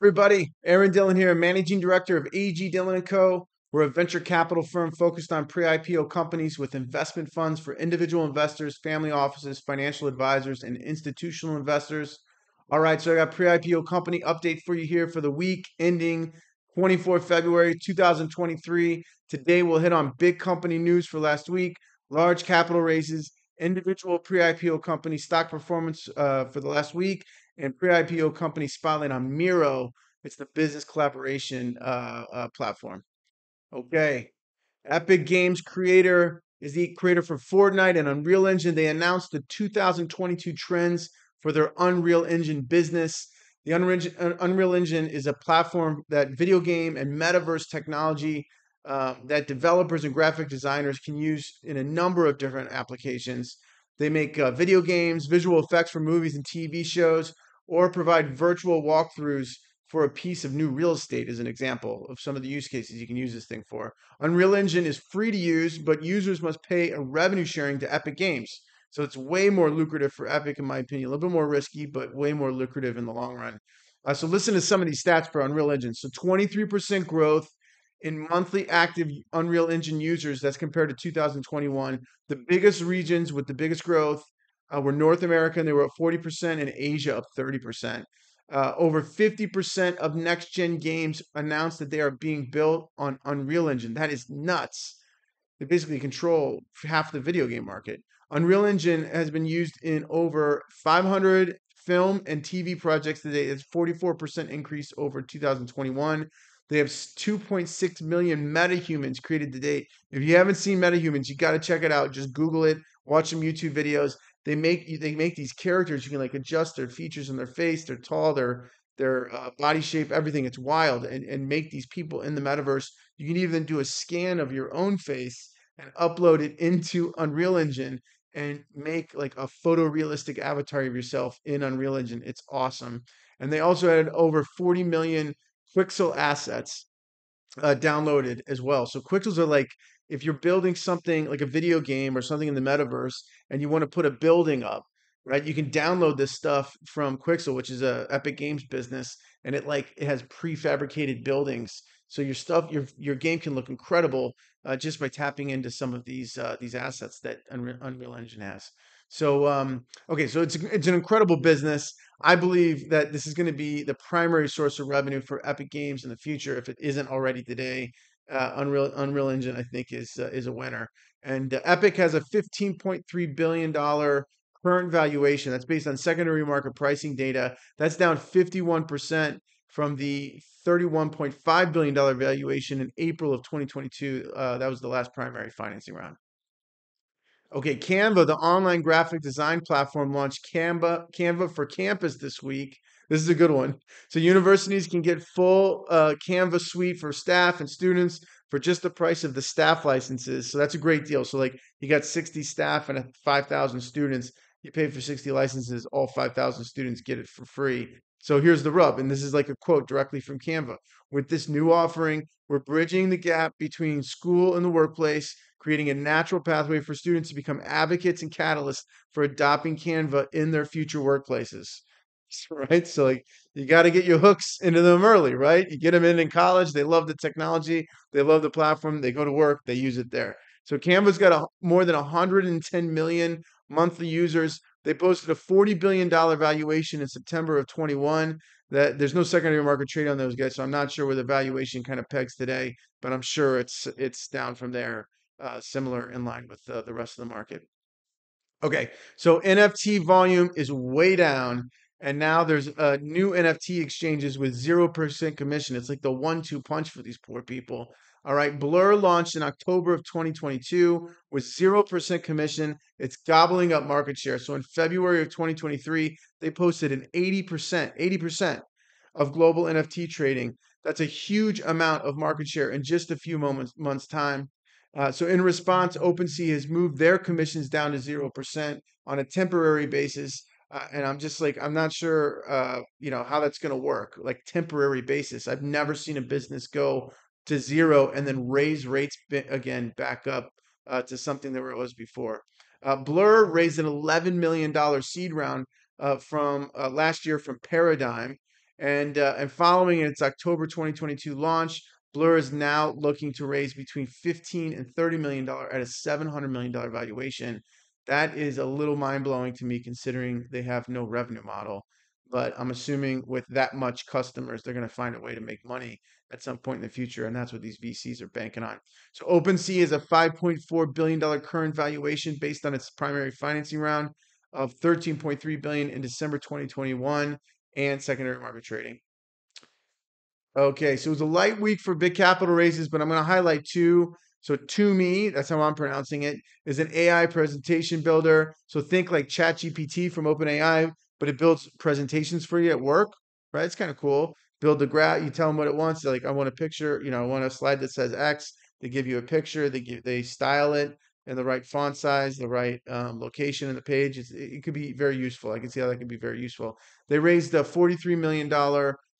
Everybody, Aaron Dillon here, Managing Director of AG Dillon Co. We're a venture capital firm focused on pre-IPO companies with investment funds for individual investors, family offices, financial advisors, and institutional investors. All right, so I got pre-IPO company update for you here for the week ending 24 February 2023. Today we'll hit on big company news for last week, large capital raises, individual pre-IPO company stock performance for the last week, and pre-IPO company spotlight on Miro. It's the business collaboration platform. Okay. Epic Games creator is the creator for Fortnite and Unreal Engine. They announced the 2022 trends for their Unreal Engine business. The Unreal Engine is a platform that video game and metaverse technology that developers and graphic designers can use in a number of different applications. They make video games, visual effects for movies and TV shows, or provide virtual walkthroughs for a piece of new real estate, as an example of some of the use cases you can use this thing for. Unreal Engine is free to use, but users must pay a revenue sharing to Epic Games. So it's way more lucrative for Epic, in my opinion. A little bit more risky, but way more lucrative in the long run. So listen to some of these stats for Unreal Engine. So 23% growth in monthly active Unreal Engine users. That's compared to 2021. The biggest regions with the biggest growth were North America, and they were up 40%, and Asia up 30%. Over 50% of next gen games announced that they are being built on Unreal Engine. That is nuts. They basically control half the video game market. Unreal Engine has been used in over 500 film and TV projects today. It's 44% increase over 2021. They have 2.6 million MetaHumans created to date. If you haven't seen MetaHumans, you got to check it out. Just Google it, watch some YouTube videos. They make these characters. You can like adjust their features in their face, their tall, their body shape, everything. It's wild, and make these people in the metaverse. You can even do a scan of your own face and upload it into Unreal Engine and make like a photorealistic avatar of yourself in Unreal Engine. It's awesome. And they also had over 40 million Quixel assets downloaded as well. So Quixels are like if you're building something like a video game or something in the metaverse and you want to put a building up, right? You can download this stuff from Quixel, which is a Epic Games business, and it has prefabricated buildings. So your game can look incredible just by tapping into some of these assets that Unreal Engine has. So okay, so it's an incredible business. I believe that this is going to be the primary source of revenue for Epic Games in the future, if it isn't already today. Unreal Engine, I think, is a winner. And Epic has a $15.3 billion current valuation. That's based on secondary market pricing data. That's down 51% from the $31.5 billion valuation in April of 2022. That was the last primary financing round. Okay, Canva, the online graphic design platform, launched Canva for Campus this week. This is a good one. So universities can get full Canva suite for staff and students for just the price of the staff licenses. So that's a great deal. So like you got 60 staff and 5,000 students. You pay for 60 licenses. All 5,000 students get it for free. So here's the rub, and this is like a quote directly from Canva. With this new offering, we're bridging the gap between school and the workplace, creating a natural pathway for students to become advocates and catalysts for adopting Canva in their future workplaces. Right? So like you got to get your hooks into them early, right? You get them in college, they love the technology, they love the platform, they go to work, they use it there. So Canva's got more than 110 million monthly users. They posted a $40 billion valuation in September of 21. That there's no secondary market trade on those guys, so I'm not sure where the valuation kind of pegs today, but I'm sure it's down from there, similar in line with the rest of the market. Okay, so NFT volume is way down, and now there's new NFT exchanges with 0% commission. It's like the one-two punch for these poor people. All right, Blur launched in October of 2022 with 0% commission. It's gobbling up market share. So in February of 2023, they posted an 80% of global NFT trading. That's a huge amount of market share in just a few months time. So in response, OpenSea has moved their commissions down to 0% on a temporary basis. And I'm just like, I'm not sure, how that's going to work, like temporary basis. I've never seen a business go to zero and then raise rates again back up to something that it was before. Blur raised an $11 million seed round from last year from Paradigm. And following its October 2022 launch, Blur is now looking to raise between 15 and $30 million at a $700 million valuation. That is a little mind blowing to me considering they have no revenue model. But I'm assuming with that much customers, they're going to find a way to make money at some point in the future, and that's what these VCs are banking on. So OpenSea is a $5.4 billion current valuation based on its primary financing round of 13.3 billion in December 2021 and secondary market trading. Okay, so it was a light week for big capital raises, but I'm going to highlight two. So Tome, that's how I'm pronouncing it, is an AI presentation builder. So think like ChatGPT from OpenAI, but it builds presentations for you at work, right? It's kind of cool. Build the graph, you tell them what it wants. Like, I want a picture, I want a slide that says X. They give you a picture. They style it in the right font size, the right location in the page. It could be very useful. I can see how that could be very useful. They raised a $43 million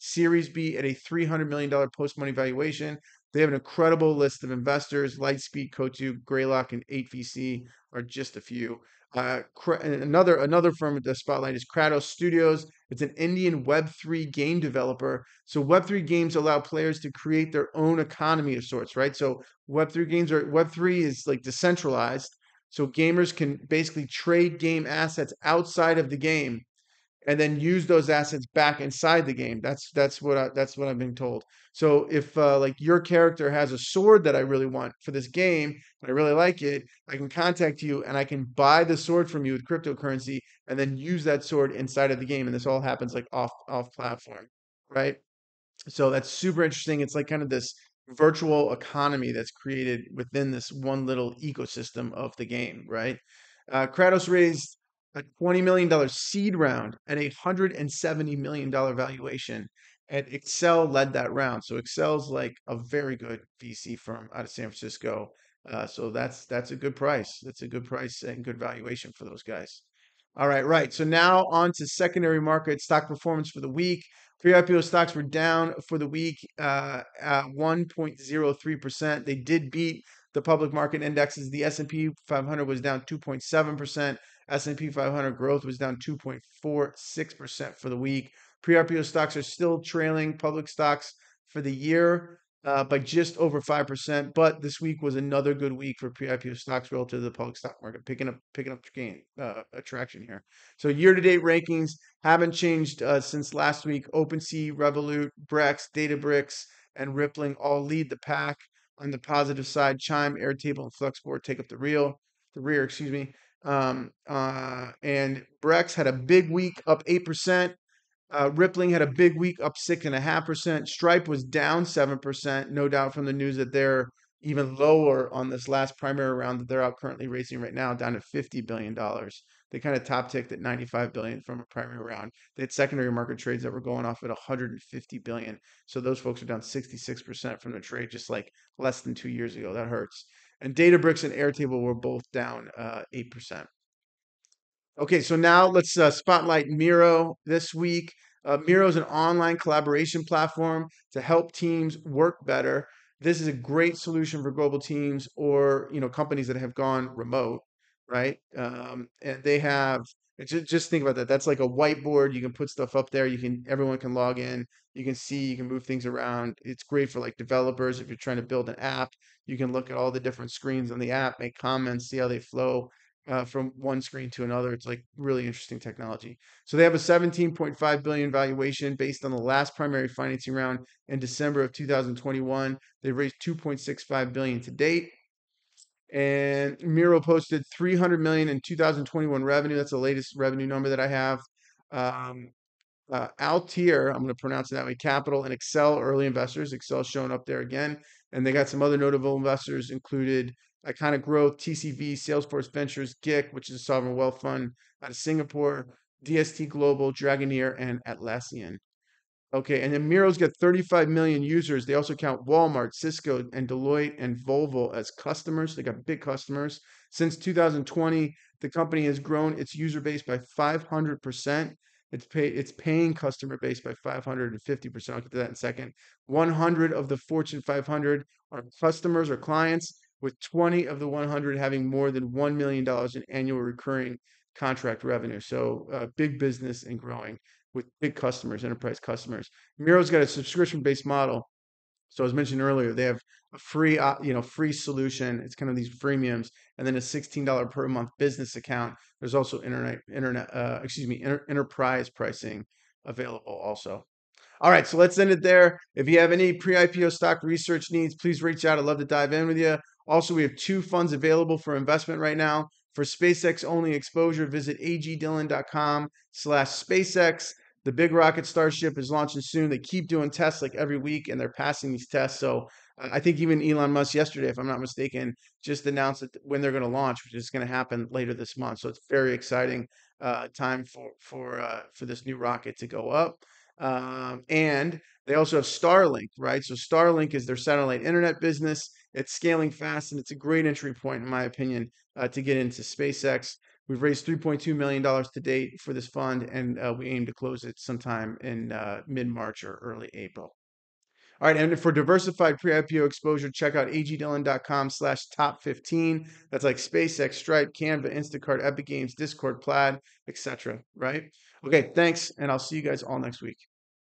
Series B at a $300 million post-money valuation. They have an incredible list of investors. Lightspeed, Coatue, Greylock, and 8VC are just a few. Another firm with the spotlight is Kratos Studios. It's an Indian Web3 game developer. So Web3 games allow players to create their own economy of sorts, right? So Web3 is like decentralized. So gamers can basically trade game assets outside of the game and then use those assets back inside the game. That's what I've been told. So if like your character has a sword that I really want for this game, and I really like it, I can contact you and I can buy the sword from you with cryptocurrency and then use that sword inside of the game. And this all happens like off platform, right? So that's super interesting. It's like kind of this virtual economy that's created within this one little ecosystem of the game, right? Kratos raised a $20 million seed round at a $170 million valuation, and Excel led that round. So Excel's like a very good VC firm out of San Francisco. So that's a good price. That's a good price and good valuation for those guys. All right, right. So now on to secondary market stock performance for the week. Pre-IPO stocks were down for the week at 1.03%. They did beat the public market indexes. The S&P 500 was down 2.7%. S&P 500 growth was down 2.46% for the week. Pre-IPO stocks are still trailing public stocks for the year by just over 5%. But this week was another good week for pre-IPO stocks relative to the public stock market, picking up gain attraction here. So year-to-date rankings haven't changed since last week. OpenSea, Revolut, Brex, Databricks, and Rippling all lead the pack. On the positive side, Chime, Airtable, and Flexboard take up the rear, excuse me. And Brex had a big week, up 8%. Rippling had a big week, up 6.5%. Stripe was down 7%, no doubt from the news that they're even lower on this last primary round that they're out currently raising right now, down to $50 billion. They kind of top ticked at 95 billion from a primary round. They had secondary market trades that were going off at 150 billion. So those folks are down 66% from the trade just like less than 2 years ago. That hurts. And Databricks and Airtable were both down 8%. Okay, so now let's spotlight Miro this week. Miro is an online collaboration platform to help teams work better. This is a great solution for global teams or companies that have gone remote, right? And they have just think about that. That's like a whiteboard. You can put stuff up there. Everyone can log in. You can see. You can move things around. It's great for like developers if you're trying to build an app. You can look at all the different screens on the app, make comments, see how they flow from one screen to another. It's like really interesting technology. So they have a 17.5 billion valuation based on the last primary financing round in December of 2021. They raised 2.65 billion to date. And Miro posted 300 million in 2021 revenue. That's the latest revenue number that I have. Altier, I'm going to pronounce it that way, Capital and Excel early investors. Excel showing up there again. And they got some other notable investors included Iconic Growth, TCV, Salesforce Ventures, GIC, which is a sovereign wealth fund out of Singapore, DST Global, Dragoneer, and Atlassian. Okay, and then Miro's got 35 million users. They also count Walmart, Cisco, and Deloitte and Volvo as customers. They got big customers. Since 2020, the company has grown its user base by 500%. Its paying customer base by 550%. I'll get to that in a second. 100 of the Fortune 500 are customers or clients, with 20 of the 100 having more than $1 million in annual recurring contract revenue. So big business and growing. with big customers, enterprise customers. Miro's got a subscription-based model. So as mentioned earlier, they have a free, free solution. It's kind of these freemiums, and then a $16 per month business account. There's also enterprise pricing available also. All right, so let's end it there. If you have any pre-IPO stock research needs, please reach out. I'd love to dive in with you. Also, we have 2 funds available for investment right now. For SpaceX only exposure, visit agdillon.com/SpaceX. The big rocket Starship is launching soon. They keep doing tests like every week, and they're passing these tests. So I think even Elon Musk yesterday, if I'm not mistaken, just announced that when they're going to launch, which is going to happen later this month. So it's very exciting time for this new rocket to go up. And they also have Starlink, right? So Starlink is their satellite internet business. It's scaling fast, and it's a great entry point, in my opinion, to get into SpaceX. We've raised $3.2 million to date for this fund, and we aim to close it sometime in mid-March or early April. All right, and for diversified pre-IPO exposure, check out agdillon.com/top15. That's like SpaceX, Stripe, Canva, Instacart, Epic Games, Discord, Plaid, etc. Right? Okay, thanks, and I'll see you guys all next week.